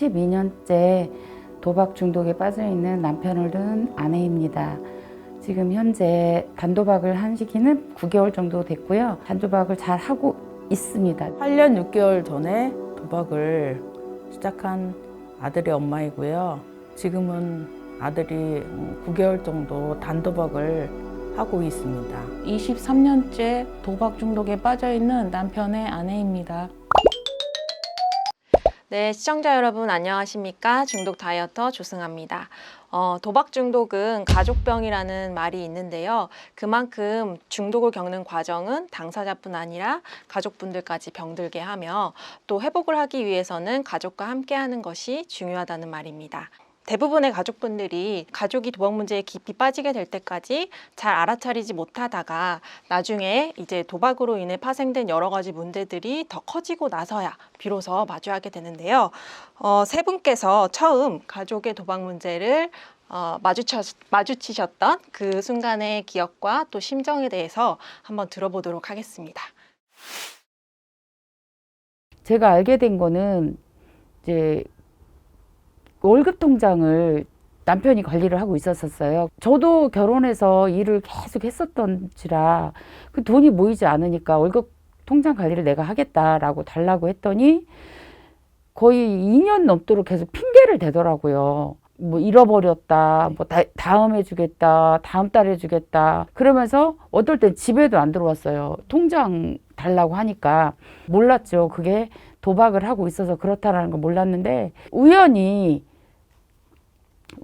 32년째 도박 중독에 빠져 있는 남편을 둔 아내입니다. 지금 현재 단도박을 한 시기는 9개월 정도 됐고요. 단도박을 잘 하고 있습니다. 8년 6개월 전에 도박을 시작한 아들의 엄마이고요. 지금은 아들이 9개월 정도 단도박을 하고 있습니다. 23년째 도박 중독에 빠져 있는 남편의 아내입니다. 네, 시청자 여러분 안녕하십니까? 중독 다이어터 조승아입니다. 도박 중독은 가족병이라는 말이 있는데요. 그만큼 중독을 겪는 과정은 당사자뿐 아니라 가족분들까지 병들게 하며 또 회복을 하기 위해서는 가족과 함께하는 것이 중요하다는 말입니다. 대부분의 가족분들이 가족이 도박 문제에 깊이 빠지게 될 때까지 잘 알아차리지 못하다가 나중에 이제 도박으로 인해 파생된 여러 가지 문제들이 더 커지고 나서야 비로소 마주하게 되는데요. 세 분께서 처음 가족의 도박 문제를 마주치셨던 그 순간의 기억과 또 심정에 대해서 한번 들어보도록 하겠습니다. 제가 알게 된 거는 이제 월급 통장을 남편이 관리를 하고 있었어요. 저도 결혼해서 일을 계속 했었던지라 그 돈이 모이지 않으니까 월급 통장 관리를 내가 하겠다라고 달라고 했더니 거의 2년 넘도록 계속 핑계를 대더라고요. 뭐 잃어버렸다, 뭐 다음에 주겠다, 다음 달에 주겠다. 그러면서 어떨 땐 집에도 안 들어왔어요. 통장 달라고 하니까. 몰랐죠. 그게 도박을 하고 있어서 그렇다라는 걸 몰랐는데 우연히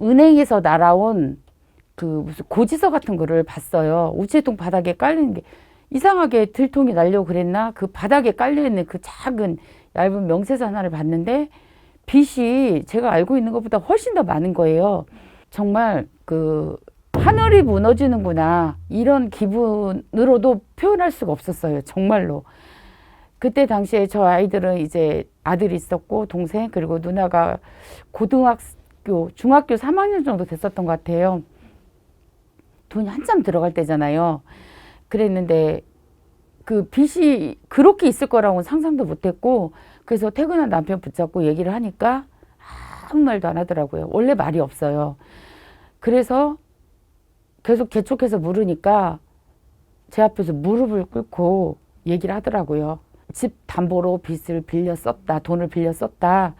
은행에서 날아온 그 무슨 고지서 같은 거를 봤어요. 우체통 바닥에 깔리는 게 이상하게 들통이 나려고 그랬나? 그 바닥에 깔려있는 그 작은 얇은 명세서 하나를 봤는데 빚이 제가 알고 있는 것보다 훨씬 더 많은 거예요. 정말 그 하늘이 무너지는구나 이런 기분으로도 표현할 수가 없었어요. 정말로. 그때 당시에 저 아이들은 이제 아들이 있었고 동생 그리고 누나가 중학교 3학년 정도 됐었던 것 같아요. 돈이 한참 들어갈 때잖아요. 그랬는데 그 빚이 그렇게 있을 거라고는 상상도 못했고 그래서 퇴근한 남편 붙잡고 얘기를 하니까 아무 말도 안 하더라고요. 원래 말이 없어요. 그래서 계속 재촉해서 물으니까 제 앞에서 무릎을 꿇고 얘기를 하더라고요. 집 담보로 빚을 빌려 썼다. 돈을 빌려 썼다.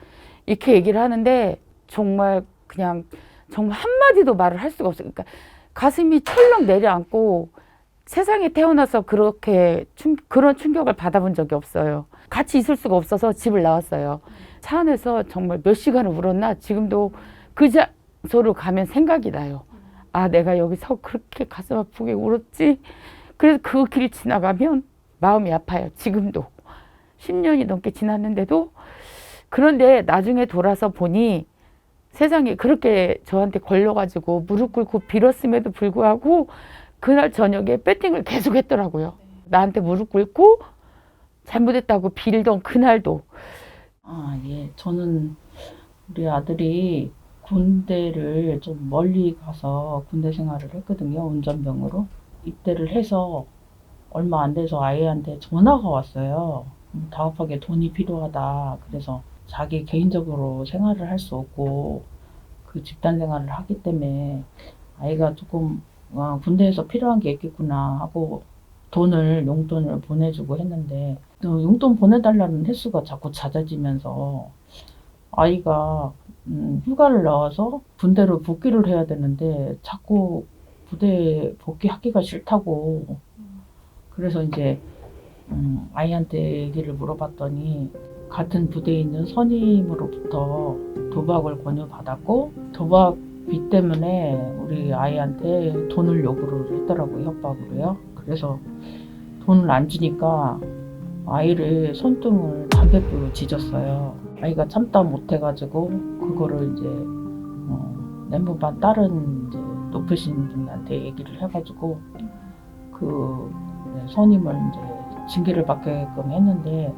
이렇게 얘기를 하는데 정말 그냥 정말 한마디도 말을 할 수가 없어요. 그러니까 가슴이 철렁 내려앉고 세상에 태어나서 그렇게 그런 충격을 받아본 적이 없어요. 같이 있을 수가 없어서 집을 나왔어요. 차 안에서 정말 몇 시간을 울었나 지금도 그 장소로 가면 생각이 나요. 아, 내가 여기서 그렇게 가슴 아프게 울었지. 그래서 그 길 지나가면 마음이 아파요. 지금도. 10년이 넘게 지났는데도. 그런데 나중에 돌아서 보니 세상에 그렇게 저한테 걸려가지고 무릎 꿇고 빌었음에도 불구하고 그날 저녁에 배팅을 계속 했더라고요. 나한테 무릎 꿇고 잘못했다고 빌던 그날도. 예. 저는 우리 아들이 군대를 좀 멀리 가서 군대 생활을 했거든요. 운전병으로. 입대를 해서 얼마 안 돼서 아이한테 전화가 왔어요. 다급하게 돈이 필요하다. 그래서 자기 개인적으로 생활을 할 수 없고 그 집단 생활을 하기 때문에 아이가 조금 군대에서 필요한 게 있겠구나 하고 용돈을 보내주고 했는데 용돈 보내달라는 횟수가 자꾸 잦아지면서 아이가 휴가를 나와서 군대로 복귀를 해야 되는데 자꾸 부대에 복귀하기가 싫다고 그래서 이제 아이한테 얘기를 물어봤더니 같은 부대에 있는 선임으로부터 도박을 권유받았고 도박비 때문에 우리 아이한테 돈을 요구를 했더라고요. 협박으로요. 그래서 돈을 안 주니까 아이를 손등을 담뱃불로 지졌어요. 아이가 참다 못해가지고 그거를 이제 멘붕반 다른 이제 높으신 분한테 얘기를 해가지고 그 선임을 이제 징계를 받게끔 했는데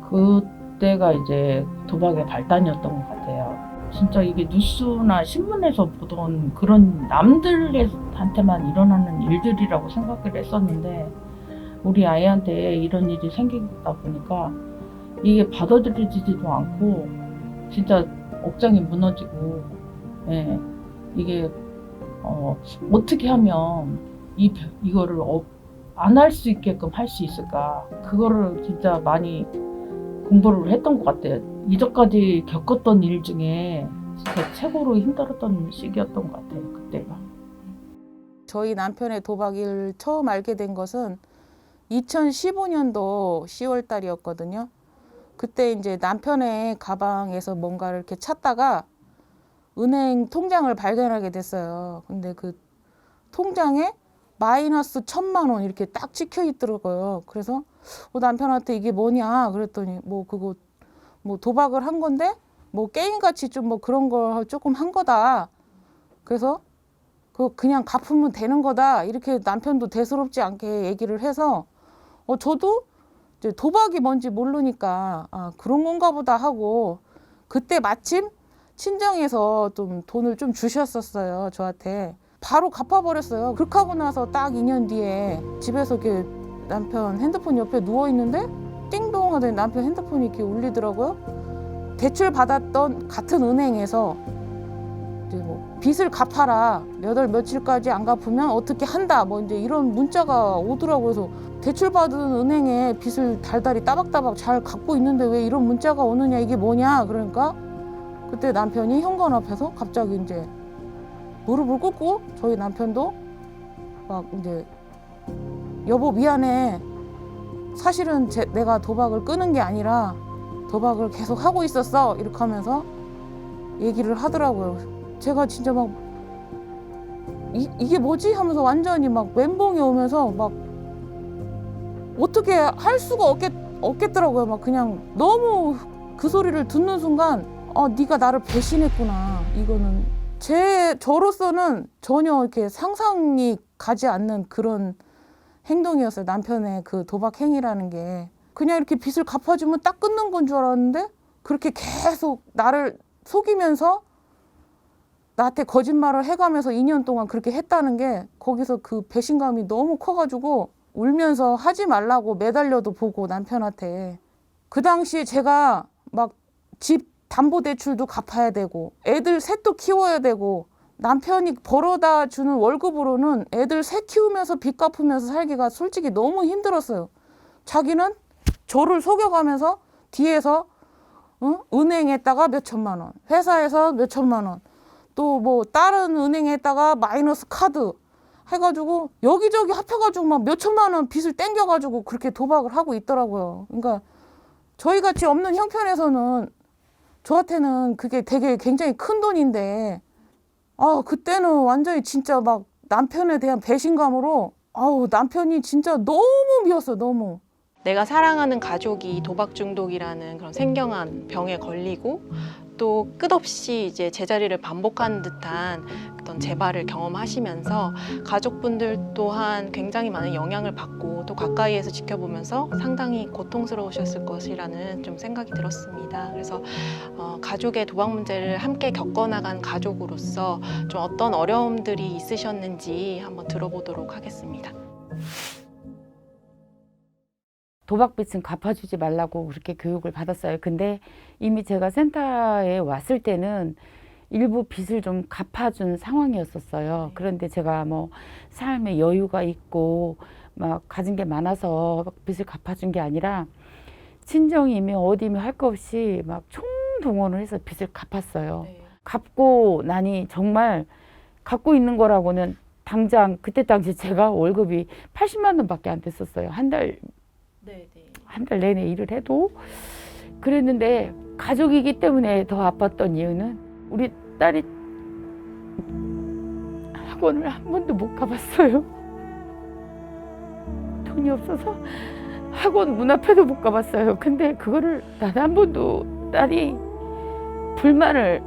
그때가 이제 도박의 발단이었던 것 같아요. 진짜 이게 뉴스나 신문에서 보던 그런 남들한테만 일어나는 일들이라고 생각을 했었는데 우리 아이한테 이런 일이 생기다 보니까 이게 받아들여지지도 않고 진짜 억장이 무너지고, 예, 이게 어떻게 하면 이거를 안 할 수 있게끔 할 수 있을까? 그거를 진짜 많이 공부를 했던 것 같아요. 이전까지 겪었던 일 중에 진짜 최고로 힘들었던 시기였던 것 같아요. 그때가. 저희 남편의 도박을 처음 알게 된 것은 2015년도 10월 달이었거든요. 그때 이제 남편의 가방에서 뭔가를 이렇게 찾다가 은행 통장을 발견하게 됐어요. 근데 그 통장에 마이너스 1,000만 원 이렇게 딱 찍혀 있더라고요. 그래서 남편한테 이게 뭐냐 그랬더니 뭐 그거 뭐 도박을 한 건데 뭐 게임같이 좀 뭐 그런 걸 조금 한 거다. 그래서 그냥 갚으면 되는 거다. 이렇게 남편도 대수롭지 않게 얘기를 해서 저도 이제 도박이 뭔지 모르니까 그런 건가 보다 하고 그때 마침 친정에서 좀 돈을 좀 주셨었어요. 저한테. 바로 갚아버렸어요. 그렇게 하고 나서 딱 2년 뒤에 집에서 이렇게 남편 핸드폰 옆에 누워있는데 띵동 하더니 남편 핸드폰이 이렇게 울리더라고요. 대출 받았던 같은 은행에서 이제 뭐 빚을 갚아라. 몇 월 며칠까지 안 갚으면 어떻게 한다. 뭐 이제 이런 문자가 오더라고요. 그래서 대출 받은 은행에 빚을 달달이 따박따박 잘 갚고 있는데 왜 이런 문자가 오느냐 이게 뭐냐. 그러니까 그때 남편이 현관 앞에서 갑자기 이제 무릎을 꿇고 저희 남편도 막 이제 여보 미안해. 사실은 내가 도박을 끄는 게 아니라 도박을 계속 하고 있었어. 이렇게 하면서 얘기를 하더라고요. 제가 진짜 막 이게 뭐지? 하면서 완전히 막 멘붕이 오면서 막 어떻게 할 수가 없겠더라고요. 막 그냥 너무 그 소리를 듣는 순간 네가 나를 배신했구나. 이거는 저로서는 전혀 이렇게 상상이 가지 않는 그런 행동이었어요. 남편의 그 도박 행위라는 게. 그냥 이렇게 빚을 갚아주면 딱 끊는 건 줄 알았는데 그렇게 계속 나를 속이면서 나한테 거짓말을 해가면서 2년 동안 그렇게 했다는 게 거기서 그 배신감이 너무 커가지고 울면서 하지 말라고 매달려도 보고 남편한테. 그 당시에 제가 막 집 담보대출도 갚아야 되고 애들 셋도 키워야 되고 남편이 벌어다 주는 월급으로는 애들 셋 키우면서 빚 갚으면서 살기가 솔직히 너무 힘들었어요. 자기는 저를 속여가면서 뒤에서 은행에다가 몇 천만 원, 회사에서 몇 천만 원, 또 뭐 다른 은행에다가 마이너스 카드 해가지고 여기저기 합해가지고 막 몇 천만 원 빚을 땡겨가지고 그렇게 도박을 하고 있더라고요. 그러니까 저희 같이 없는 형편에서는 저한테는 그게 되게 굉장히 큰 돈인데 그때는 완전히 진짜 막 남편에 대한 배신감으로 남편이 진짜 너무 미웠어요. 너무. 내가 사랑하는 가족이 도박 중독이라는 그런 생경한 병에 걸리고 또 끝없이 이제 제자리를 반복하는 듯한 어떤 재발을 경험하시면서 가족분들 또한 굉장히 많은 영향을 받고 또 가까이에서 지켜보면서 상당히 고통스러우셨을 것이라는 좀 생각이 들었습니다. 그래서 가족의 도박 문제를 함께 겪어나간 가족으로서 좀 어떤 어려움들이 있으셨는지 한번 들어보도록 하겠습니다. 도박빚은 갚아주지 말라고 그렇게 교육을 받았어요. 근데 이미 제가 센터에 왔을 때는 일부 빚을 좀 갚아준 상황이었었어요. 그런데 제가 뭐 삶에 여유가 있고 막 가진 게 많아서 빚을 갚아준 게 아니라 친정이며 어디며 할 거 없이 막 총동원을 해서 빚을 갚았어요. 갚고 나니 정말 갖고 있는 거라고는 당장 그때 당시 제가 월급이 80만 원밖에 안 됐었어요. 한 달 내내 일을 해도. 그랬는데 가족이기 때문에 더 아팠던 이유는 우리 딸이 학원을 한 번도 못 가봤어요. 돈이 없어서 학원 문 앞에도 못 가봤어요. 근데 그거를 단 한 번도 딸이 불만을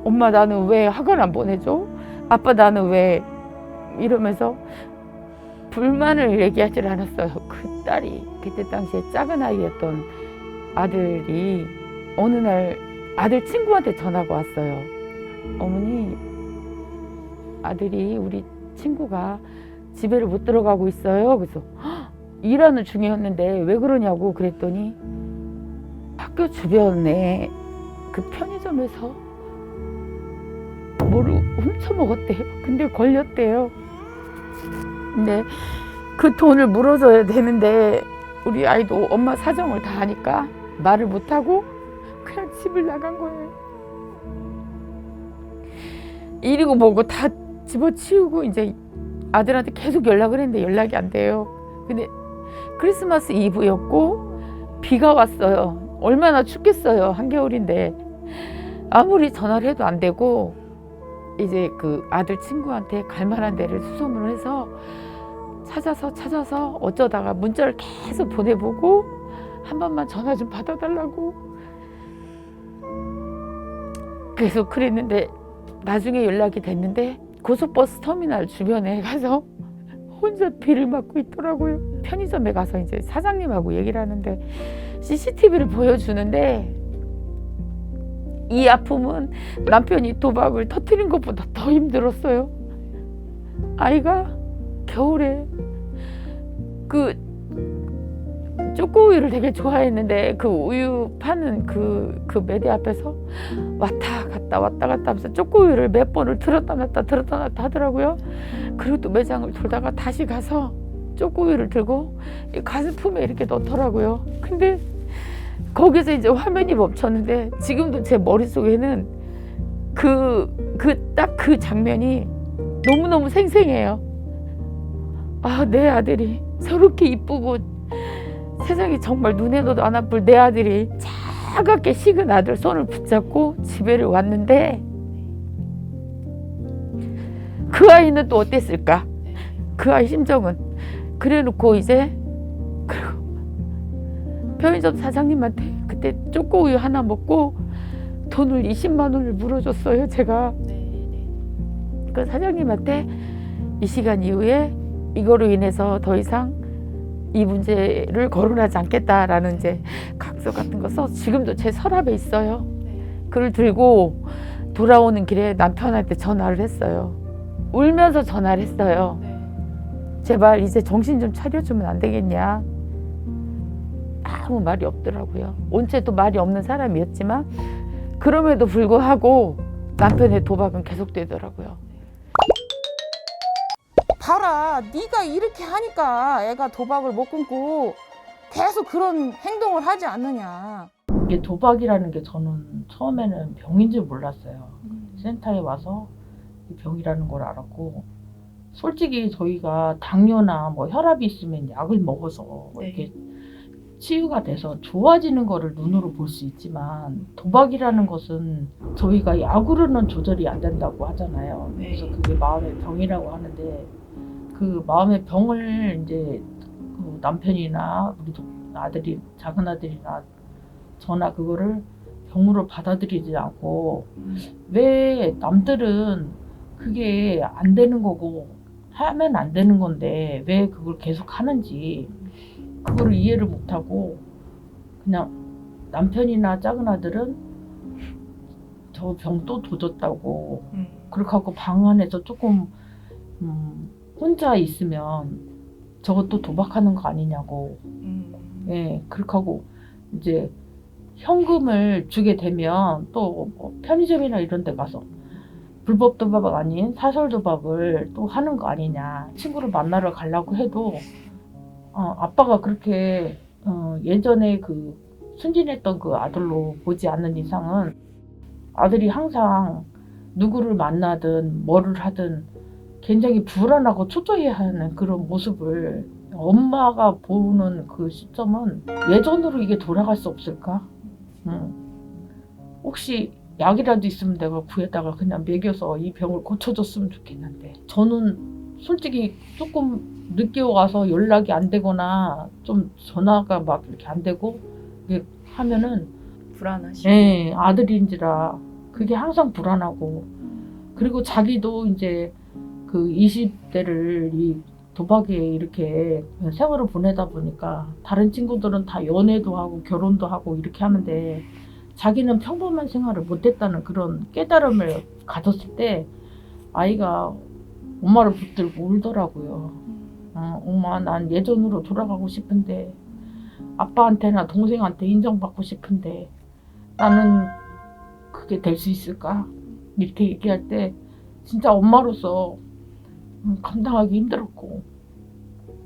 엄마 나는 왜 학원 안 보내줘? 아빠 나는 왜 이러면서 불만을 얘기하질 않았어요. 그 딸이 그때 당시에 작은 아이였던 아들이 어느 날 아들 친구한테 전화가 왔어요. 어머니, 아들이 우리 친구가 집에를 못 들어가고 있어요. 그래서 일하는 중이었는데 왜 그러냐고 그랬더니 학교 주변에 그 편의점에서 뭐를 훔쳐 먹었대요. 근데 걸렸대요. 근데 그 돈을 물어줘야 되는데 우리 아이도 엄마 사정을 다 아니까 말을 못하고 그냥 집을 나간 거예요. 이리고 뭐고 다 집어치우고 이제 아들한테 계속 연락을 했는데 연락이 안 돼요. 근데 크리스마스 이브였고 비가 왔어요. 얼마나 춥겠어요. 한겨울인데 아무리 전화를 해도 안 되고 이제 그 아들 친구한테 갈 만한 데를 수소문을 해서 찾아서 어쩌다가 문자를 계속 보내보고 한 번만 전화 좀 받아달라고 계속 그랬는데 나중에 연락이 됐는데 고속버스 터미널 주변에 가서 혼자 비를 맞고 있더라고요. 편의점에 가서 이제 사장님하고 얘기를 하는데 CCTV를 보여주는데 이 아픔은 남편이 도박을 터뜨린 것보다 더 힘들었어요. 아이가 겨울에 그 초코우유를 되게 좋아했는데 그 우유 파는 그 매대 앞에서 왔다 갔다 하면서 초코우유를 몇 번을 들었다 놨다 하더라고요. 그리고 또 매장을 돌다가 다시 가서 초코우유를 들고 가슴 품에 이렇게 넣더라고요. 근데 거기서 이제 화면이 멈췄는데 지금도 제 머릿속에는 딱 그 장면이 너무너무 생생해요. 아, 내 아들이 저렇게 이쁘고 세상에 정말 눈에도 안 아플 내 아들이 차갑게 식은 아들 손을 붙잡고 집에를 왔는데 그 아이는 또 어땠을까? 그 아이 심정은. 그래놓고 이제 그리고 편의점 사장님한테 그때 초코우유 하나 먹고 돈을 20만 원을 물어줬어요. 제가 그 사장님한테 이 시간 이후에 이거로 인해서 더 이상 이 문제를 거론하지 않겠다라는 이제 각서 같은 거 써서 지금도 제 서랍에 있어요. 그걸 들고 돌아오는 길에 남편한테 전화를 했어요. 울면서 전화를 했어요. 제발 이제 정신 좀 차려주면 안 되겠냐. 아무 말이 없더라고요. 온체도 말이 없는 사람이었지만 그럼에도 불구하고 남편의 도박은 계속되더라고요. 봐라, 네가 이렇게 하니까 애가 도박을 못 끊고 계속 그런 행동을 하지 않느냐. 이게 도박이라는 게 저는 처음에는 병인 줄 몰랐어요. 센터에 와서 이 병이라는 걸 알았고, 솔직히 저희가 당뇨나 뭐 혈압이 있으면 약을 먹어서 이렇게 치유가 돼서 좋아지는 거를 눈으로 볼 수 있지만 도박이라는 것은 저희가 약으로는 조절이 안 된다고 하잖아요. 그래서 그게 마음의 병이라고 하는데 그 마음의 병을 이제 그 남편이나 우리 아들이 작은 아들이나 저나 그거를 병으로 받아들이지 않고 왜 남들은 그게 안 되는 거고 하면 안 되는 건데 왜 그걸 계속 하는지 그거를 이해를 못하고 그냥 남편이나 작은 아들은 저 병 또 도졌다고 그렇게 하고 방 안에서 조금 혼자 있으면 저것도 도박하는 거 아니냐고 예, 그렇게 하고 이제 현금을 주게 되면 또 뭐 편의점이나 이런 데 가서 불법 도박 아닌 사설 도박을 또 하는 거 아니냐. 친구를 만나러 가려고 해도 아빠가 그렇게 예전에 그 순진했던 그 아들로 보지 않는 이상은 아들이 항상 누구를 만나든 뭐를 하든 굉장히 불안하고 초조해하는 그런 모습을 엄마가 보는 그 시점은 예전으로 이게 돌아갈 수 없을까? 혹시 약이라도 있으면 내가 구해다가 그냥 먹여서 이 병을 고쳐줬으면 좋겠는데 저는 솔직히 조금 늦게 와서 연락이 안 되거나 좀 전화가 막 이렇게 안 되고 이렇게 하면은 불안하시고. 예, 아들인지라 그게 항상 불안하고 그리고 자기도 이제 그 20대를 이 도박에 이렇게 세월을 보내다 보니까 다른 친구들은 다 연애도 하고 결혼도 하고 이렇게 하는데 자기는 평범한 생활을 못했다는 그런 깨달음을 가졌을 때 아이가 엄마를 붙들고 울더라고요. 엄마 난 예전으로 돌아가고 싶은데 아빠한테나 동생한테 인정받고 싶은데 나는 어떻게 될 수 있을까? 이렇게 얘기할 때 진짜 엄마로서 감당하기 힘들었고,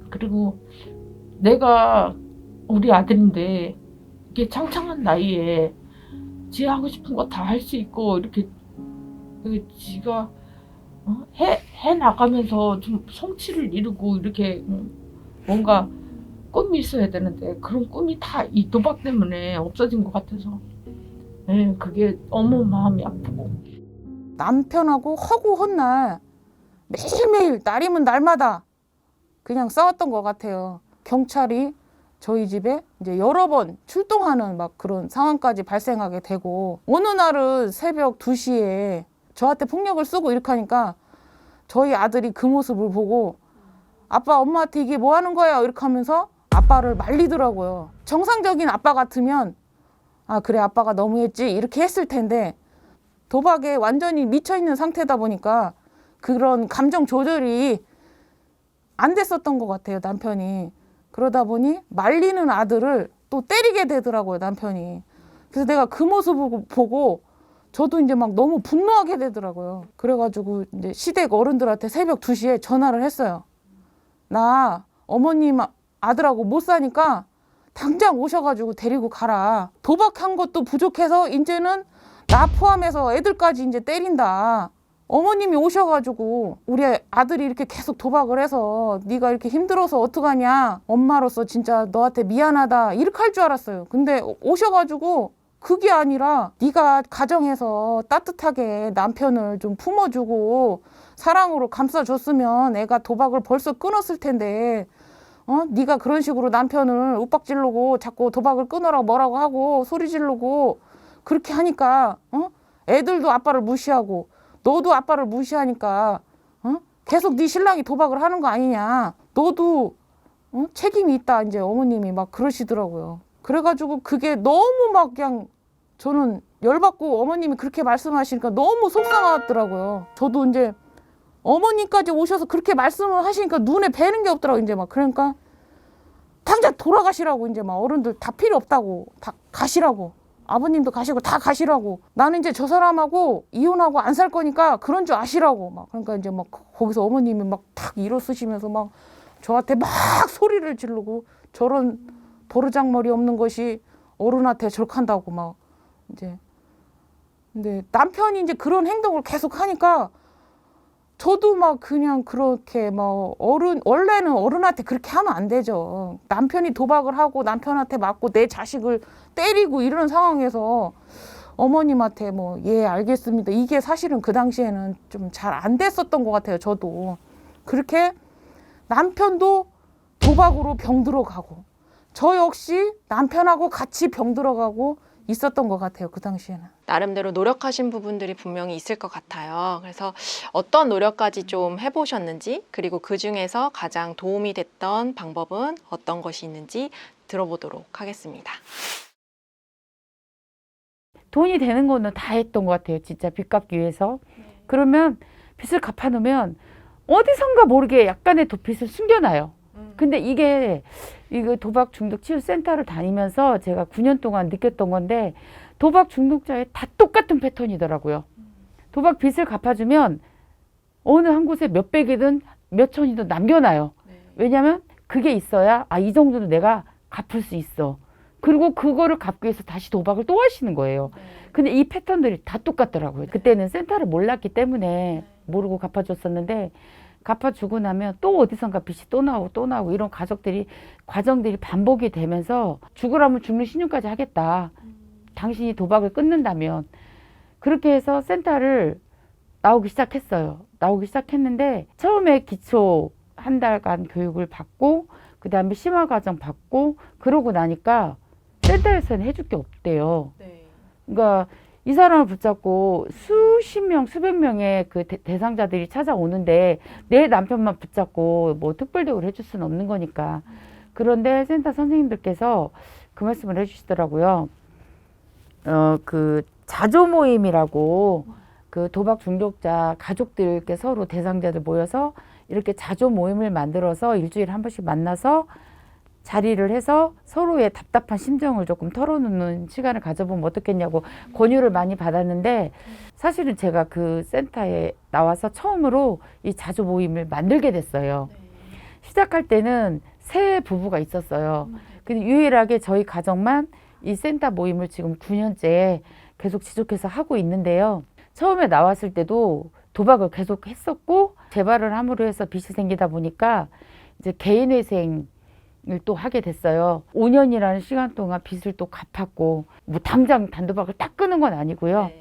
그리고 내가 우리 아들인데 이게 창창한 나이에 지 하고 싶은 거 다 할 수 있고 이렇게 지가 해 나가면서 좀 성취를 이루고 이렇게 뭔가 꿈이 있어야 되는데 그런 꿈이 다 이 도박 때문에 없어진 것 같아서 그게 너무 마음이 아프고. 남편하고 허구한 날 매일매일 날이면 날마다 그냥 싸웠던 것 같아요. 경찰이 저희 집에 이제 여러 번 출동하는 막 그런 상황까지 발생하게 되고, 어느 날은 새벽 2시에 저한테 폭력을 쓰고 이렇게 하니까 저희 아들이 그 모습을 보고 아빠 엄마한테 이게 뭐 하는 거야 이렇게 하면서 아빠를 말리더라고요. 정상적인 아빠 같으면 아 그래 아빠가 너무했지 이렇게 했을 텐데, 도박에 완전히 미쳐있는 상태다 보니까 그런 감정 조절이 안 됐었던 것 같아요, 남편이. 그러다 보니 말리는 아들을 또 때리게 되더라고요, 남편이. 그래서 내가 그 모습을 보고 저도 이제 막 너무 분노하게 되더라고요. 그래가지고 이제 시댁 어른들한테 새벽 2시에 전화를 했어요. 나 어머님 아들하고 못 사니까 당장 오셔가지고 데리고 가라. 도박한 것도 부족해서 이제는 나 포함해서 애들까지 이제 때린다. 어머님이 오셔가지고 우리 아들이 이렇게 계속 도박을 해서 네가 이렇게 힘들어서 어떡하냐. 엄마로서 진짜 너한테 미안하다. 이렇게 할 줄 알았어요. 근데 오셔가지고 그게 아니라 네가 가정에서 따뜻하게 남편을 좀 품어주고 사랑으로 감싸줬으면 애가 도박을 벌써 끊었을 텐데 네가 그런 식으로 남편을 윽박지르고 자꾸 도박을 끊으라고 뭐라고 하고 소리 지르고 그렇게 하니까 애들도 아빠를 무시하고 너도 아빠를 무시하니까 계속 네 신랑이 도박을 하는 거 아니냐. 너도 책임이 있다. 이제 어머님이 막 그러시더라고요. 그래가지고 그게 너무 막 그냥 저는 열받고 어머님이 그렇게 말씀하시니까 너무 속상하더라고요. 저도 이제 어머님까지 오셔서 그렇게 말씀을 하시니까 눈에 뵈는 게 없더라고요. 이제 막 그러니까 당장 돌아가시라고 이제 막 어른들 다 필요 없다고 다 가시라고. 아버님도 가시고 다 가시라고. 나는 이제 저 사람하고 이혼하고 안 살 거니까 그런 줄 아시라고. 막 그러니까 이제 막 거기서 어머님이 막 탁 일어서시면서 막 저한테 막 소리를 지르고 저런 버르장머리 없는 것이 어른한테 저렇게 한다고 막 이제. 근데 남편이 이제 그런 행동을 계속 하니까 저도 막 그냥 그렇게 막 원래는 어른한테 그렇게 하면 안 되죠. 남편이 도박을 하고 남편한테 맞고 내 자식을 때리고 이런 상황에서 어머님한테 뭐 예 알겠습니다. 이게 사실은 그 당시에는 좀 잘 안 됐었던 것 같아요. 저도 그렇게 남편도 도박으로 병들어 가고 저 역시 남편하고 같이 병들어 가고 있었던 것 같아요. 그 당시에는. 나름대로 노력하신 부분들이 분명히 있을 것 같아요. 그래서 어떤 노력까지 좀 해보셨는지, 그리고 그 중에서 가장 도움이 됐던 방법은 어떤 것이 있는지 들어보도록 하겠습니다. 돈이 되는 거는 다 했던 것 같아요. 진짜 빚 갚기 위해서. 그러면 빚을 갚아놓으면 어디선가 모르게 약간의 빚을 숨겨놔요. 근데 이거 도박 중독 치유 센터를 다니면서 제가 9년 동안 느꼈던 건데, 도박 중독자의 다 똑같은 패턴이더라고요. 도박 빚을 갚아주면 어느 한 곳에 몇백이든 몇천이든 남겨놔요. 왜냐면 그게 있어야 이 정도는 내가 갚을 수 있어. 그리고 그거를 갚기 위해서 다시 도박을 또 하시는 거예요. 근데 이 패턴들이 다 똑같더라고요. 그때는 센터를 몰랐기 때문에 모르고 갚아줬었는데, 갚아주고 나면 또 어디선가 빚이 또 나오고 이런 과정들이 반복이 되면서 죽으라면 죽는 신용까지 하겠다. 당신이 도박을 끊는다면. 그렇게 해서 센터를 나오기 시작했는데 처음에 기초 한 달간 교육을 받고 그 다음에 심화과정 받고 그러고 나니까 센터에서는 해줄 게 없대요. 그러니까 이 사람을 붙잡고 수백 명의 그 대상자들이 찾아오는데 내 남편만 붙잡고 뭐 특별 대우를 해줄 수는 없는 거니까. 그런데 센터 선생님들께서 그 말씀을 해주시더라고요. 그 자조 모임이라고 그 도박 중독자 가족들 이렇게 서로 대상자들 모여서 이렇게 자조 모임을 만들어서 일주일에 한 번씩 만나서 자리를 해서 서로의 답답한 심정을 조금 털어놓는 시간을 가져보면 어떻겠냐고 권유를 많이 받았는데, 사실은 제가 그 센터에 나와서 처음으로 이 자조 모임을 만들게 됐어요. 시작할 때는 세 부부가 있었어요. 근데 유일하게 저희 가정만 이 센터 모임을 지금 9년째 계속 지속해서 하고 있는데요. 처음에 나왔을 때도 도박을 계속 했었고, 재발을 함으로 해서 빚이 생기다 보니까 이제 개인회생을 또 하게 됐어요. 5년이라는 시간 동안 빚을 또 갚았고, 뭐 당장 단도박을 딱 끄는 건 아니고요.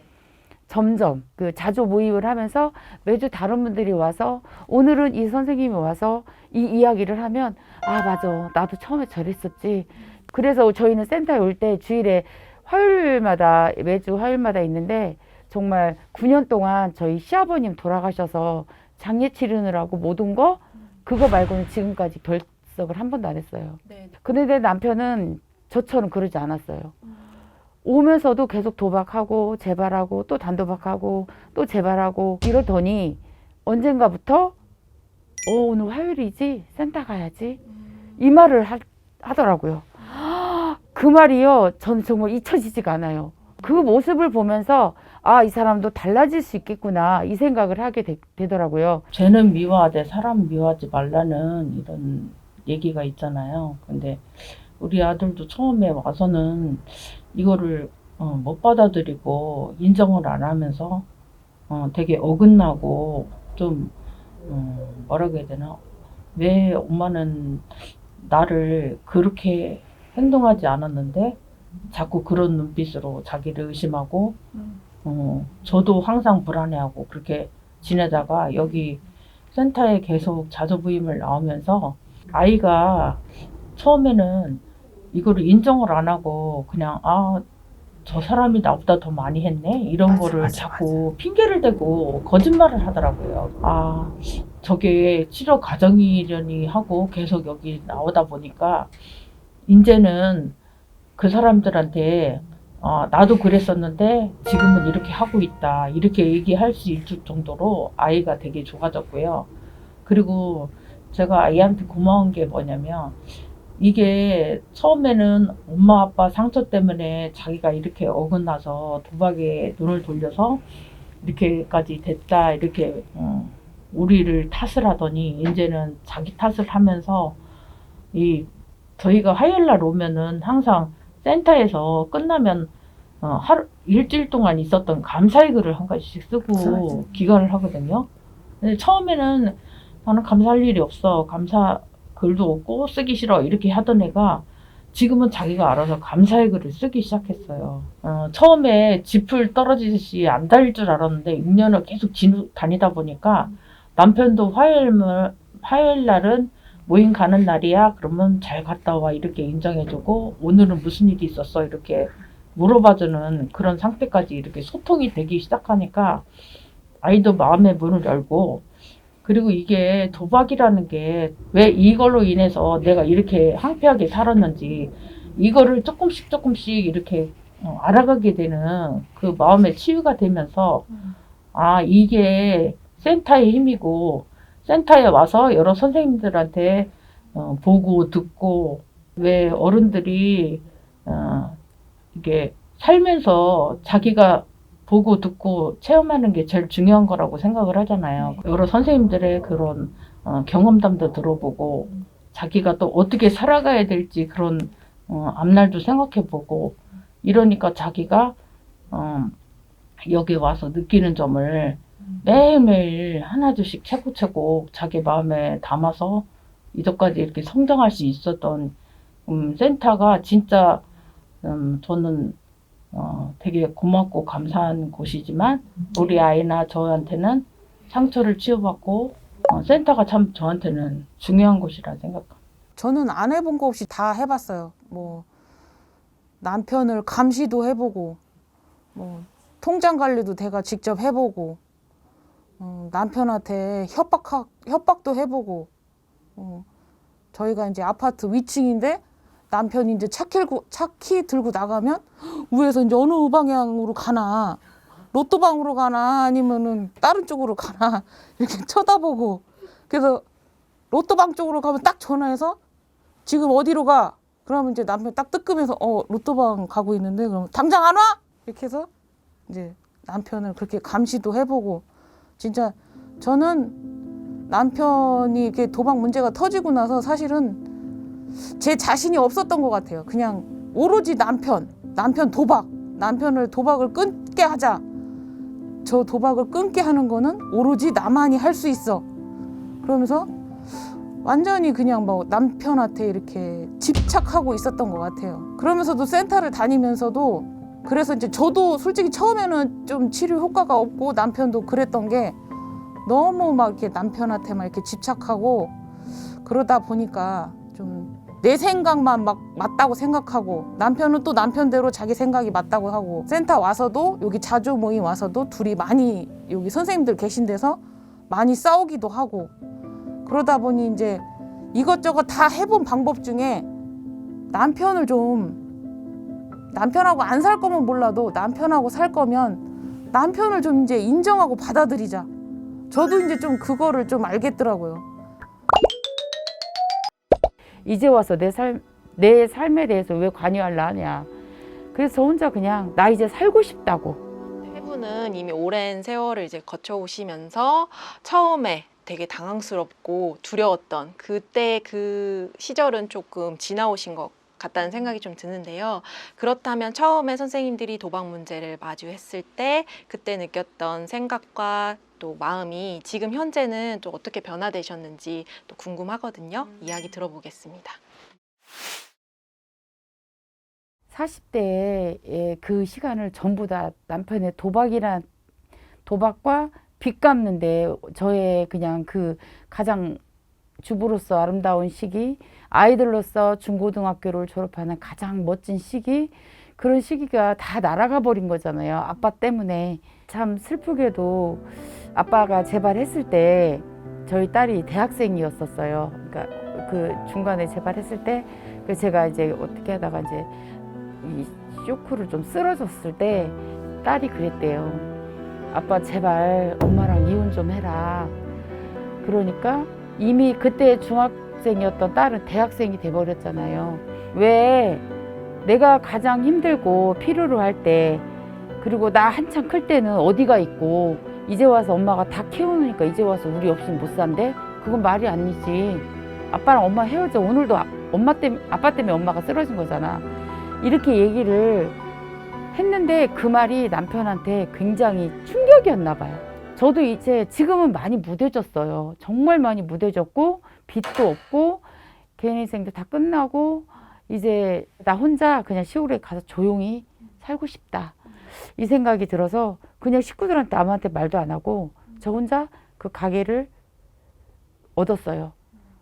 점점 그 자조 모임을 하면서 매주 다른 분들이 와서, 오늘은 이 선생님이 와서 이 이야기를 하면, 아 맞아, 나도 처음에 저랬었지. 그래서 저희는 센터에 올 때 주일에 화요일마다, 매주 화요일마다 있는데, 정말 9년 동안 저희 시아버님 돌아가셔서 장례 치르느라고 모든 거, 그거 말고는 지금까지 결석을 한 번도 안 했어요. 근데 내 남편은 저처럼 그러지 않았어요. 오면서도 계속 도박하고 재발하고 또 단도박하고 또 재발하고 이러더니 언젠가부터 오늘 화요일이지, 센터 가야지, 이 말을 하더라고요. 그 말이요, 저는 정말 잊혀지지가 않아요. 그 모습을 보면서 아, 이 사람도 달라질 수 있겠구나, 이 생각을 하게 되더라고요. 죄는 미워하되 사람 미워하지 말라는 이런 얘기가 있잖아요. 근데 우리 아들도 처음에 와서는 이거를 못 받아들이고 인정을 안 하면서 되게 어긋나고 좀 뭐라고 해야 되나, 왜 엄마는 나를 그렇게 행동하지 않았는데 자꾸 그런 눈빛으로 자기를 의심하고, 저도 항상 불안해하고 그렇게 지내다가 여기 센터에 계속 자조 부임을 나오면서 아이가 처음에는 이거를 인정을 안 하고 그냥 저 사람이 나보다 더 많이 했네, 이런 거를 자꾸 핑계를 대고 거짓말을 하더라고요. 저게 치료 과정이려니 하고 계속 여기 나오다 보니까 이제는 그 사람들한테 나도 그랬었는데 지금은 이렇게 하고 있다, 이렇게 얘기할 수 있을 정도로 아이가 되게 좋아졌고요. 그리고 제가 아이한테 고마운 게 뭐냐면, 이게 처음에는 엄마 아빠 상처 때문에 자기가 이렇게 어긋나서 도박에 눈을 돌려서 이렇게까지 됐다, 이렇게 우리를 탓을 하더니 이제는 자기 탓을 하면서, 저희가 화요일날 오면은 항상 센터에서 끝나면 일주일 동안 있었던 감사의 글을 한 가지씩 쓰고 기간을 하거든요. 근데 처음에는 나는 감사할 일이 없어, 감사 글도 없고 쓰기 싫어, 이렇게 하던 애가 지금은 자기가 알아서 감사의 글을 쓰기 시작했어요. 처음에 지풀 떨어지듯이 안 다닐 줄 알았는데 6년을 계속 다니다 보니까 남편도 화요일 날은 모임 가는 날이야, 그러면 잘 갔다 와, 이렇게 인정해주고, 오늘은 무슨 일이 있었어, 이렇게 물어봐주는 그런 상태까지 이렇게 소통이 되기 시작하니까 아이도 마음의 문을 열고, 그리고 이게 도박이라는 게 왜 이걸로 인해서 내가 이렇게 황폐하게 살았는지, 이거를 조금씩 이렇게 알아가게 되는 그 마음의 치유가 되면서, 이게 센터의 힘이고, 센터에 와서 여러 선생님들한테 보고 듣고, 왜 어른들이 이게 살면서 자기가 보고 듣고 체험하는 게 제일 중요한 거라고 생각을 하잖아요. 여러 선생님들의 그런 경험담도 들어보고, 자기가 또 어떻게 살아가야 될지 그런 앞날도 생각해보고, 이러니까 자기가 여기 와서 느끼는 점을 매일매일 하나둘씩 차곡차곡 자기 마음에 담아서 이제까지 이렇게 성장할 수 있었던 센터가 진짜 저는 되게 고맙고 감사한 곳이지만, 우리 아이나 저한테는 상처를 치유받고 센터가 참 저한테는 중요한 곳이라 생각합니다. 저는 안 해본 거 없이 다 해봤어요. 뭐 남편을 감시도 해보고, 뭐 통장 관리도 제가 직접 해보고, 남편한테 협박도 해보고, 저희가 이제 아파트 위층인데 남편이 이제 차키 들고 나가면 위에서 이제 어느 방향으로 가나, 로또방으로 가나 아니면은 다른 쪽으로 가나 이렇게 쳐다보고, 그래서 로또방 쪽으로 가면 딱 전화해서 지금 어디로 가? 그러면 이제 남편 딱 뜨끔해서 로또방 가고 있는데 그럼 당장 안 와? 이렇게 해서 이제 남편을 그렇게 감시도 해보고 진짜 저는 남편이 이렇게 도박 문제가 터지고 나서 사실은 제 자신이 없었던 것 같아요. 그냥 오로지 남편 도박, 남편을 도박을 끊게 하자. 저 도박을 끊게 하는 거는 오로지 나만이 할 수 있어. 그러면서 완전히 그냥 뭐 남편한테 이렇게 집착하고 있었던 것 같아요. 그러면서도 센터를 다니면서도 그래서 이제 저도 솔직히 처음에는 좀 치료 효과가 없고 남편도 그랬던 게 너무 막 이렇게 남편한테만 이렇게 집착하고 그러다 보니까 좀 내 생각만 막 맞다고 생각하고 남편은 또 남편대로 자기 생각이 맞다고 하고 센터 와서도 여기 자조 모임 와서도 둘이 많이 여기 선생님들 계신 데서 많이 싸우기도 하고 그러다 보니 이제 이것저것 다 해본 방법 중에 남편을 좀 남편하고 안 살 거면 몰라도 남편하고 살 거면 남편을 좀 이제 인정하고 받아들이자. 저도 이제 좀 그거를 좀 알겠더라고요. 이제 와서 내 삶에 대해서 왜 관여하려 하냐. 그래서 저 혼자 그냥 나 이제 살고 싶다고. 세 분은 이미 오랜 세월을 이제 거쳐오시면서 처음에 되게 당황스럽고 두려웠던 그때 그 시절은 조금 지나오신 것 같다는 생각이 좀 드는데요. 그렇다면 처음에 선생님들이 도박 문제를 마주했을 때 그때 느꼈던 생각과 또 마음이 지금 현재는 또 어떻게 변화되셨는지 또 궁금하거든요. 이야기 들어보겠습니다. 40대의 그 시간을 전부 다 남편의 도박과 빚 갚는데 저의 그냥 그 가장 주부로서 아름다운 시기, 아이들로서 중고등학교를 졸업하는 가장 멋진 시기, 그런 시기가 다 날아가 버린 거잖아요. 아빠 때문에. 참 슬프게도 아빠가 재발했을 때 저희 딸이 대학생이었었어요. 그러니까 그 중간에 재발했을 때 그래서 제가 이제 어떻게 하다가 이제 이 쇼크를 좀 쓰러졌을 때 딸이 그랬대요. 아빠 제발 엄마랑 이혼 좀 해라. 그러니까 이미 그때 중학생이었던 딸은 대학생이 돼버렸잖아요. 왜 내가 가장 힘들고 필요로 할 때 그리고 나 한창 클 때는 어디가 있고 이제 와서 엄마가 다 키우니까 이제 와서 우리 없이는 못 산대? 그건 말이 아니지. 아빠랑 엄마 헤어져. 오늘도 아빠 때문에 엄마가 쓰러진 거잖아. 이렇게 얘기를 했는데 그 말이 남편한테 굉장히 충격이었나 봐요. 저도 이제 지금은 많이 무뎌졌어요. 정말 많이 무뎌졌고 빚도 없고 개인 인생도 다 끝나고 이제 나 혼자 그냥 시골에 가서 조용히 살고 싶다. 이 생각이 들어서 그냥 식구들한테 아무한테 말도 안 하고 저 혼자 그 가게를 얻었어요.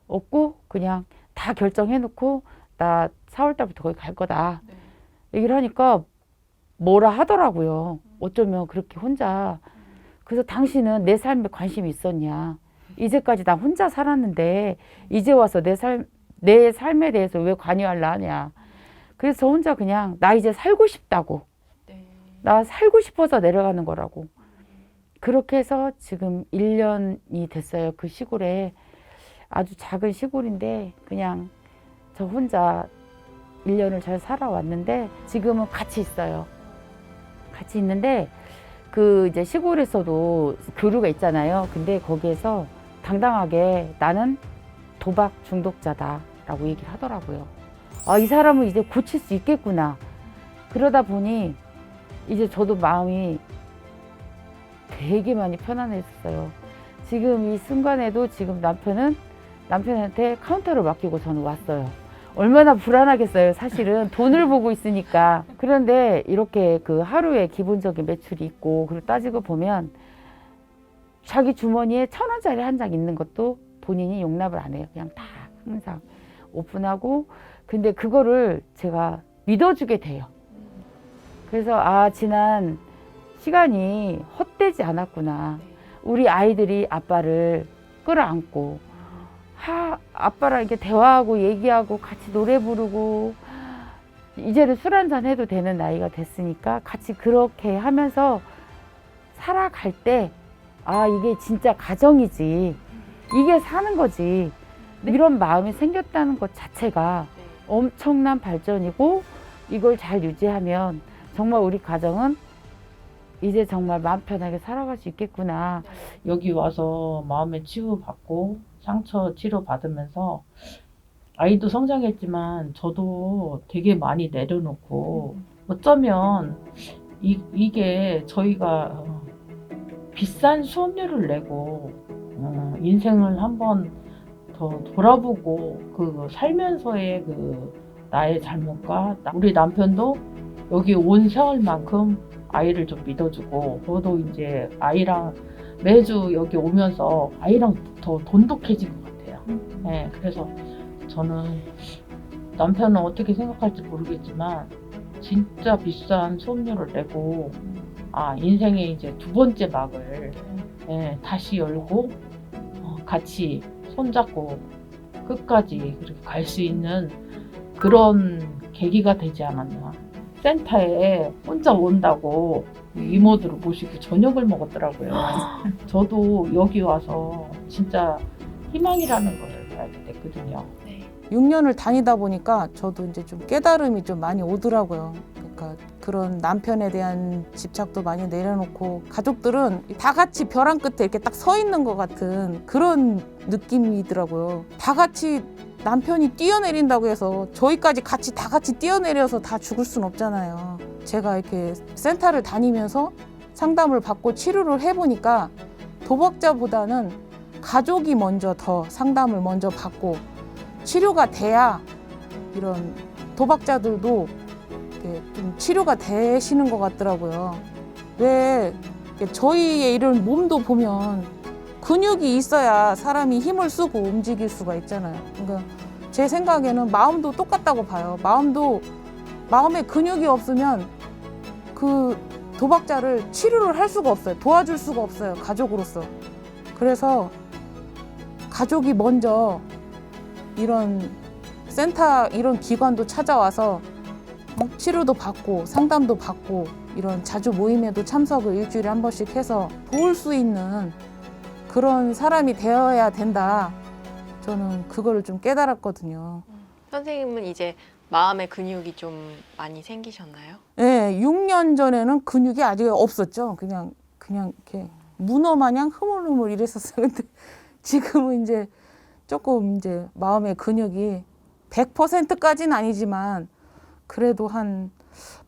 얻고 그냥 다 결정해놓고 나 4월 달부터 거기 갈 거다. 얘기를 하니까 뭐라 하더라고요. 어쩌면 그렇게 혼자. 그래서 당신은 내 삶에 관심이 있었냐. 이제까지 나 혼자 살았는데 이제 와서 내 삶에 대해서 왜 관여하려 하냐. 그래서 저 혼자 그냥 나 이제 살고 싶다고. 나 살고 싶어서 내려가는 거라고. 그렇게 해서 지금 1년이 됐어요. 그 시골에 아주 작은 시골인데 그냥 저 혼자 1년을 잘 살아왔는데 지금은 같이 있어요. 같이 있는데 그 이제 시골에서도 교류가 있잖아요. 근데 거기에서 당당하게 나는 도박 중독자다라고 얘기를 하더라고요. 아, 이 사람은 이제 고칠 수 있겠구나. 그러다 보니 이제 저도 마음이 되게 많이 편안해졌어요. 지금 이 순간에도 지금 남편한테 카운터를 맡기고 저는 왔어요. 얼마나 불안하겠어요. 사실은 돈을 보고 있으니까. 그런데 이렇게 그 하루에 기본적인 매출이 있고 그리고 따지고 보면 자기 주머니에 1,000원짜리 한 장 있는 것도 본인이 용납을 안 해요. 그냥 다 항상 오픈하고. 근데 그거를 제가 믿어주게 돼요. 그래서 아, 지난 시간이 헛되지 않았구나. 우리 아이들이 아빠를 끌어안고 아빠랑 이렇게 대화하고 얘기하고 같이 노래 부르고 이제는 술 한잔 해도 되는 나이가 됐으니까 같이 그렇게 하면서 살아갈 때 아, 이게 진짜 가정이지. 이게 사는 거지. 이런 마음이 생겼다는 것 자체가 엄청난 발전이고 이걸 잘 유지하면 정말 우리 가정은 이제 정말 마음 편하게 살아갈 수 있겠구나. 여기 와서 마음의 치유받고 상처 치료 받으면서 아이도 성장했지만 저도 되게 많이 내려놓고 어쩌면 이게 저희가 비싼 수업료를 내고 인생을 한번 더 돌아보고 그 살면서의 그 나의 잘못과 우리 남편도 여기 온 세월만큼 아이를 좀 믿어주고 저도 이제 아이랑 매주 여기 오면서 아이랑 더 돈독해진 것 같아요. 네, 그래서 저는 남편은 어떻게 생각할지 모르겠지만 진짜 비싼 수업료를 내고 인생의 이제 두 번째 막을 다시 열고 같이 손잡고 끝까지 그렇게 갈 수 있는 그런 계기가 되지 않았나. 센터에 혼자 온다고 이모들을 모시고 저녁을 먹었더라고요. 저도 여기 와서 진짜 희망이라는 걸 알게 됐거든요. 6년을 다니다 보니까 저도 이제 좀 깨달음이 좀 많이 오더라고요. 그러니까 그런 남편에 대한 집착도 많이 내려놓고 가족들은 다 같이 벼랑 끝에 이렇게 딱 서 있는 것 같은 그런 느낌이더라고요. 다 같이 남편이 뛰어내린다고 해서 저희까지 같이 다 같이 뛰어내려서 다 죽을 순 없잖아요. 제가 이렇게 센터를 다니면서 상담을 받고 치료를 해보니까 도박자보다는 가족이 먼저 더 상담을 먼저 받고 치료가 돼야 이런 도박자들도 좀 치료가 되시는 것 같더라고요. 왜 저희의 이런 몸도 보면 근육이 있어야 사람이 힘을 쓰고 움직일 수가 있잖아요. 그러니까 제 생각에는 마음도 똑같다고 봐요. 마음에 근육이 없으면 그 도박자를 치료를 할 수가 없어요. 도와줄 수가 없어요. 가족으로서. 그래서 가족이 먼저 이런 센터 이런 기관도 찾아와서 치료도 받고 상담도 받고 이런 자주 모임에도 참석을 일주일에 한 번씩 해서 도울 수 있는 그런 사람이 되어야 된다. 저는 그거를 좀 깨달았거든요. 선생님은 이제 마음의 근육이 좀 많이 생기셨나요? 네, 6년 전에는 근육이 아직 없었죠. 그냥 이렇게 문어 마냥 흐물흐물 이랬었어요. 근데 지금은 이제 조금 이제 마음의 근육이 100%까지는 아니지만 그래도 한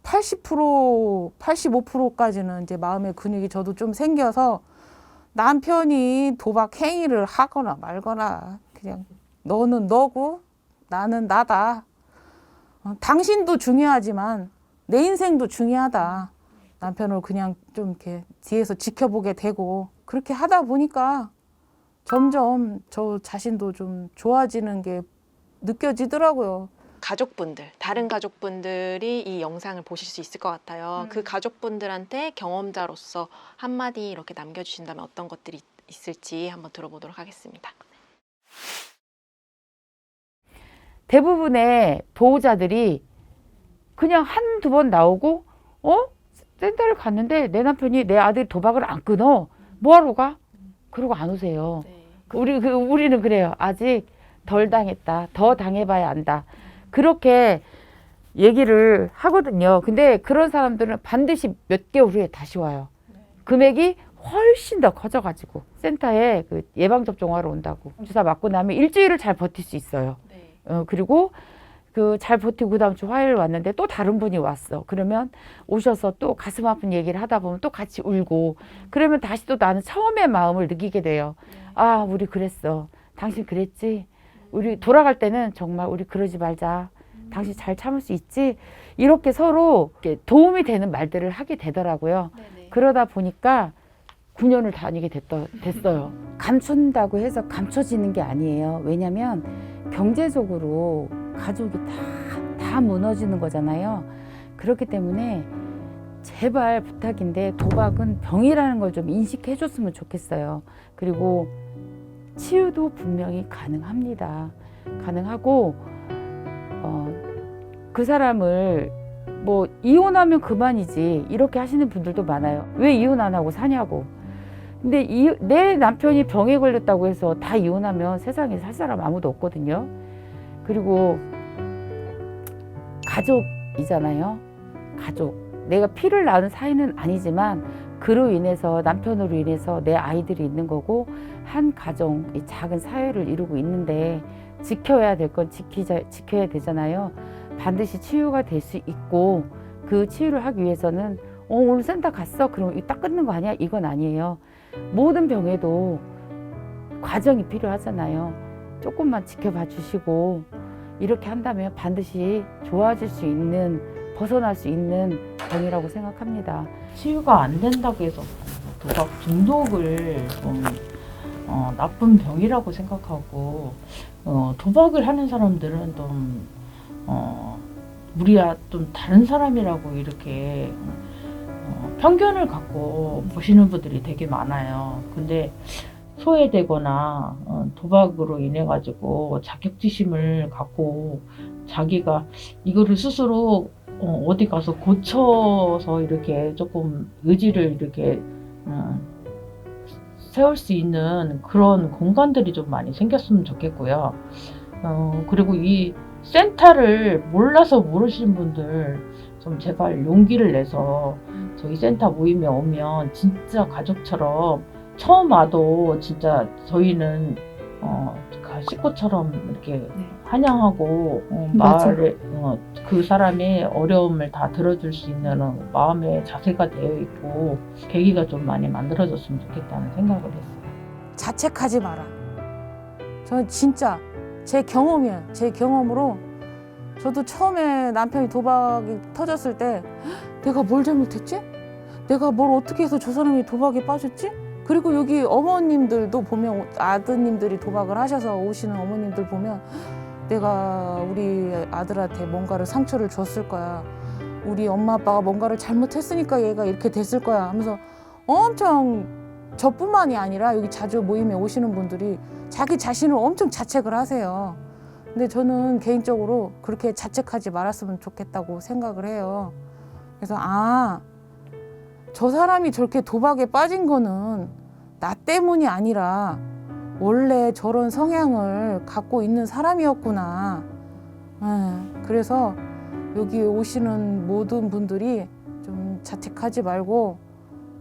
80%, 85%까지는 이제 마음의 근육이 저도 좀 생겨서 남편이 도박 행위를 하거나 말거나 그냥 너는 너고 나는 나다. 당신도 중요하지만 내 인생도 중요하다. 남편을 그냥 좀 이렇게 뒤에서 지켜보게 되고 그렇게 하다 보니까 점점 저 자신도 좀 좋아지는 게 느껴지더라고요. 가족분들, 다른 가족분들이 이 영상을 보실 수 있을 것 같아요. 그 가족분들한테 경험자로서 한마디 이렇게 남겨주신다면 어떤 것들이 있을지 한번 들어보도록 하겠습니다. 대부분의 보호자들이 그냥 한두 번 나오고 센터를 갔는데 내 남편이 내 아들 도박을 안 끊어. 뭐하러 가? 그러고 안 오세요. 우리는 그래요. 아직 덜 당했다. 더 당해봐야 안다. 그렇게 얘기를 하거든요. 근데 그런 사람들은 반드시 몇 개월 후에 다시 와요. 금액이 훨씬 더 커져가지고 센터에 그 예방접종하러 온다고 주사 맞고 나면 일주일을 잘 버틸 수 있어요. 그리고 그 잘 버티고 그 다음 주 화요일 왔는데 또 다른 분이 왔어. 그러면 오셔서 또 가슴 아픈 얘기를 하다 보면 또 같이 울고 그러면 다시 또 나는 처음의 마음을 느끼게 돼요. 아, 우리 그랬어. 당신 그랬지? 우리 돌아갈 때는 정말 우리 그러지 말자. 당신 잘 참을 수 있지? 이렇게 서로 이렇게 도움이 되는 말들을 하게 되더라고요. 그러다 보니까 9년을 다니게 됐어요. 감춘다고 해서 감춰지는 게 아니에요. 왜냐면 경제적으로 가족이 다 무너지는 거잖아요. 그렇기 때문에 제발 부탁인데 도박은 병이라는 걸 좀 인식해 줬으면 좋겠어요. 그리고 치유도 분명히 가능합니다. 가능하고 그 사람을 뭐 이혼하면 그만이지 이렇게 하시는 분들도 많아요. 왜 이혼 안 하고 사냐고. 근데 내 남편이 병에 걸렸다고 해서 다 이혼하면 세상에 살 사람 아무도 없거든요. 그리고 가족이잖아요. 가족. 내가 피를 낳은 사이는 아니지만 그로 인해서 남편으로 인해서 내 아이들이 있는 거고 한 가정, 이 작은 사회를 이루고 있는데 지켜야 될 건 지켜야 되잖아요. 반드시 치유가 될 수 있고 그 치유를 하기 위해서는 오늘 센터 갔어? 그럼 이거 딱 끊는 거 아니야? 이건 아니에요. 모든 병에도 과정이 필요하잖아요. 조금만 지켜봐 주시고 이렇게 한다면 반드시 좋아질 수 있는, 벗어날 수 있는 병이라고 생각합니다. 치유가 안 된다고 해서 도박 중독을 좀 나쁜 병이라고 생각하고 도박을 하는 사람들은 좀 우리야 좀 다른 사람이라고 이렇게 편견을 갖고 보시는 분들이 되게 많아요. 근데 소외되거나 도박으로 인해 가지고 자격지심을 갖고 자기가 이거를 스스로 어디 가서 고쳐서 이렇게 조금 의지를 이렇게 세울 수 있는 그런 공간들이 좀 많이 생겼으면 좋겠고요. 그리고 이 센터를 몰라서 모르시는 분들 좀 제발 용기를 내서 저희 센터 모임에 오면 진짜 가족처럼 처음 와도 진짜 저희는 식구처럼 이렇게 환영하고 맞아. 말에 그 사람의 어려움을 다 들어줄 수 있는 마음의 자세가 되어 있고 계기가 좀 많이 만들어졌으면 좋겠다는 생각을 했어요. 자책하지 마라. 저는 진짜 제 경험이에요. 제 경험으로 저도 처음에 남편이 도박이 터졌을 때 내가 뭘 잘못했지? 내가 뭘 어떻게 해서 저 사람이 도박에 빠졌지? 그리고 여기 어머님들도 보면 아드님들이 도박을 하셔서 오시는 어머님들 보면 내가 우리 아들한테 뭔가를 상처를 줬을 거야. 우리 엄마 아빠가 뭔가를 잘못했으니까 얘가 이렇게 됐을 거야 하면서 엄청 저뿐만이 아니라 여기 자주 모임에 오시는 분들이 자기 자신을 엄청 자책을 하세요. 근데 저는 개인적으로 그렇게 자책하지 말았으면 좋겠다고 생각을 해요. 그래서 저 사람이 저렇게 도박에 빠진 거는 나 때문이 아니라 원래 저런 성향을 갖고 있는 사람이었구나. 그래서 여기 오시는 모든 분들이 좀 자책하지 말고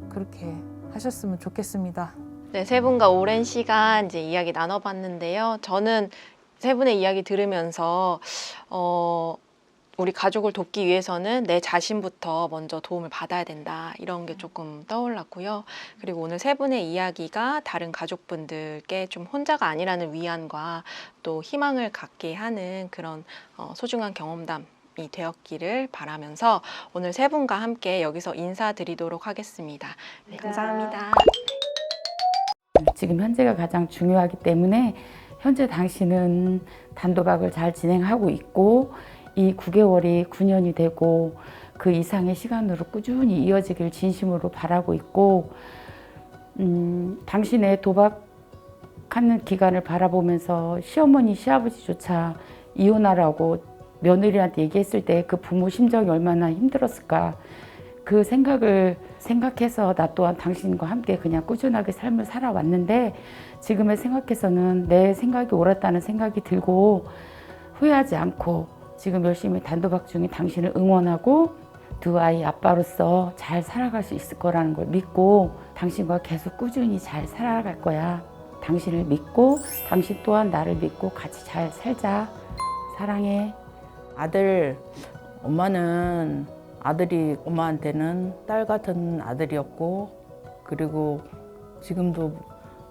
그렇게 하셨으면 좋겠습니다. 네, 세 분과 오랜 시간 이제 이야기 나눠봤는데요. 저는 세 분의 이야기 들으면서 우리 가족을 돕기 위해서는 내 자신부터 먼저 도움을 받아야 된다, 이런 게 조금 떠올랐고요. 그리고 오늘 세 분의 이야기가 다른 가족분들께 좀 혼자가 아니라는 위안과 또 희망을 갖게 하는 그런 소중한 경험담이 되었기를 바라면서 오늘 세 분과 함께 여기서 인사드리도록 하겠습니다. 네, 감사합니다. 지금 현재가 가장 중요하기 때문에 현재 당신은 단도박을 잘 진행하고 있고 이 9개월이 9년이 되고 그 이상의 시간으로 꾸준히 이어지길 진심으로 바라고 있고 당신의 도박하는 기간을 바라보면서 시어머니, 시아버지조차 이혼하라고 며느리한테 얘기했을 때 그 부모 심정이 얼마나 힘들었을까, 그 생각을 생각해서 나 또한 당신과 함께 그냥 꾸준하게 삶을 살아왔는데 지금의 생각해서는 내 생각이 옳았다는 생각이 들고 후회하지 않고 지금 열심히 단도박 중인 당신을 응원하고 두 아이 아빠로서 잘 살아갈 수 있을 거라는 걸 믿고 당신과 계속 꾸준히 잘 살아갈 거야. 당신을 믿고 당신 또한 나를 믿고 같이 잘 살자. 사랑해. 아들, 엄마는 아들이 엄마한테는 딸 같은 아들이었고 그리고 지금도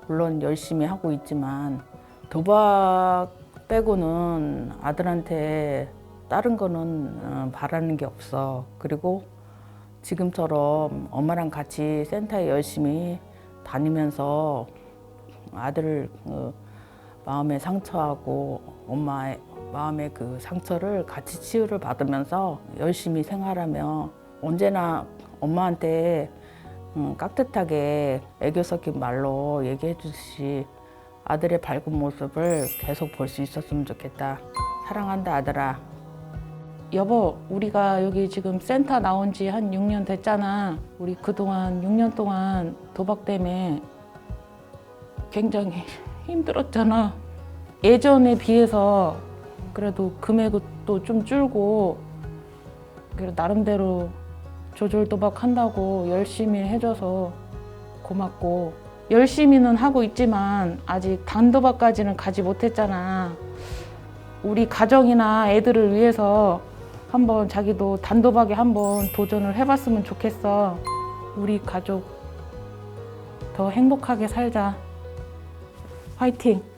물론 열심히 하고 있지만 도박 빼고는 아들한테 다른 거는 바라는 게 없어. 그리고 지금처럼 엄마랑 같이 센터에 열심히 다니면서 아들 마음의 상처하고 엄마의 마음의 그 상처를 같이 치유를 받으면서 열심히 생활하며 언제나 엄마한테 깍듯하게 애교 섞인 말로 얘기해 주듯이 아들의 밝은 모습을 계속 볼 수 있었으면 좋겠다. 사랑한다 아들아. 여보, 우리가 여기 지금 센터 나온 지 한 6년 됐잖아. 우리 그동안 6년 동안 도박 때문에 굉장히 힘들었잖아. 예전에 비해서 그래도 금액도 좀 줄고 그래도 나름대로 조절 도박 한다고 열심히 해줘서 고맙고 열심히는 하고 있지만 아직 단도박까지는 가지 못했잖아. 우리 가정이나 애들을 위해서 한번 자기도 단도박에 한번 도전을 해봤으면 좋겠어. 우리 가족 더 행복하게 살자. 화이팅!